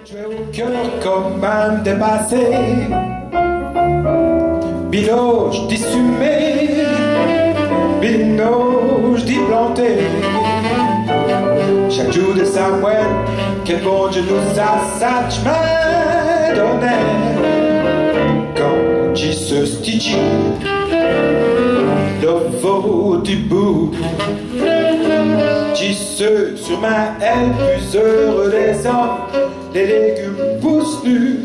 J'ai au cœur comme un dépassé, binoche dissumé, binoche diplanté. Chaque jour de sa moelle, quel bon Dieu nous a sagement donné. Quand Jesus stitch, le veau du bout, Jesus sur ma aile, plus heureux des hommes, les légumes poussent nus.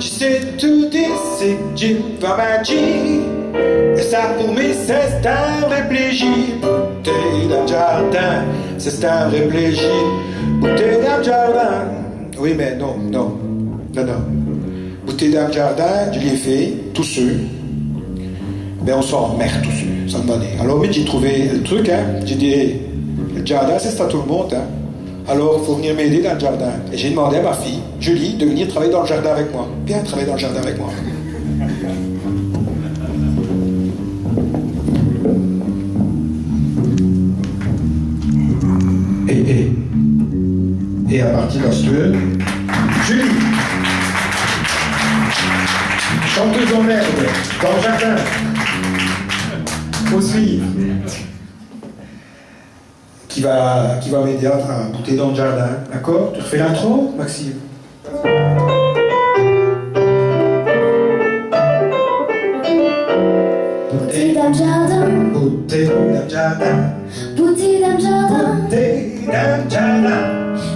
Tu sais tout dire, c'est que Jim va magie, et ça pour moi c'est un réfléchi. Bouteille d'un jardin, c'est un réfléchi. Bouteille d'un jardin, oui mais non. Bouteille d'un jardin, je l'ai fait tout seul. Mais on s'en merde tout seul, ça me donne. Alors oui, j'ai trouvé le truc, hein. J'ai dit, hey, le jardin c'est à tout le monde, hein. Alors il faut venir m'aider dans le jardin. Et j'ai demandé à ma fille, Julie, de venir travailler dans le jardin avec moi. Viens travailler dans le jardin avec moi. Et à partir de ce Julie, chanteuse en merde, dans le jardin, aussi, qui va m'aider à goûter dans le jardin, d'accord? Tu refais l'intro, Maxime? Bouteille d'un jardin, bouteille d'un jardin, bouteille d'un jardin, bouteille d'un jardin.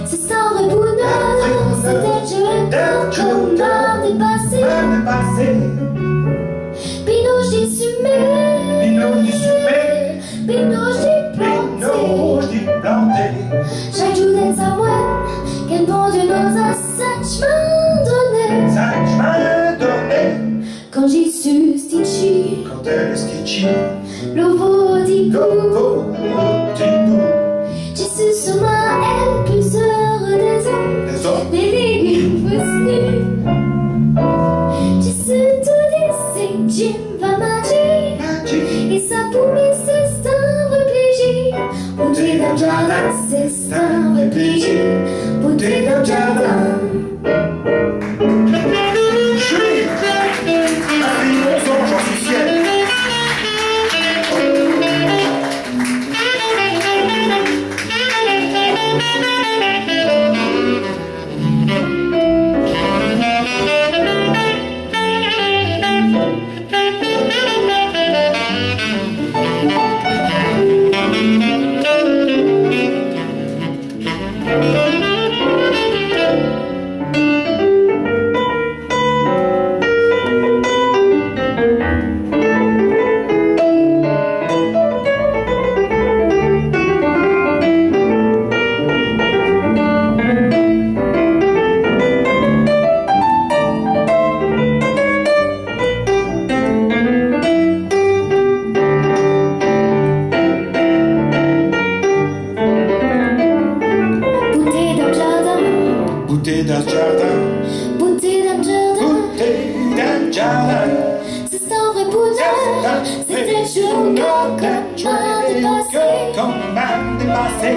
c'est sans vrai bonheur, c'était Dieu comme un dépassé. Binoche dissumé, binoche diplanté. Chaque jour d'être sa moelle, quel bon Dieu nous a sagement donné. Quand j'y suis stitchy, Quand elle est stitchy, le veau dit bout. bout. Jésus sur ma aile, plus heureux des hommes, les légumes poussent nus. Jésus tout dit, c'est Jim va magie, et sa poumée c'est un réfléchi. Bouteille d'un jardin, c'est un réfléchi. Bouteille d'un jardin. Julie, à 11 ans, j'en suis fier. Bouteille d'un jardin, Bouteille d'un jardin, bouteille d'un jardin. c'est sans vrai bonheur, c'était Dieu comme un dépassé.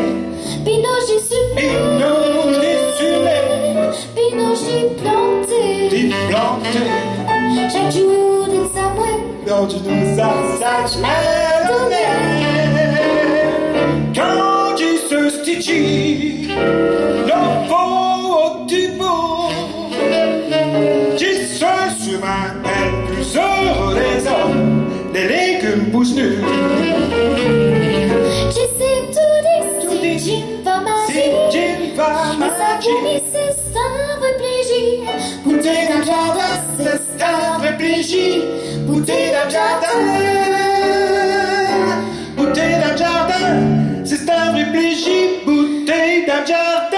Binoche dissumé, binoche diplanté. Chaque jour de sa moelle, Quand tu nous as sagement donné. Quand tu se stitchy, le veau du bout. Tu se sur ma aile, plus heureux des hommes, les légumes poussent nus. j'essaie tout dire, c'est Jim va magie. Et sa poumée c'est un réfléchi. Bouteille d'un jardin, c'est un réfléchi. Bouteille d'un jardin, bouteille d'un jardin, c'est un réfléchi. Bouteille d'un jardin.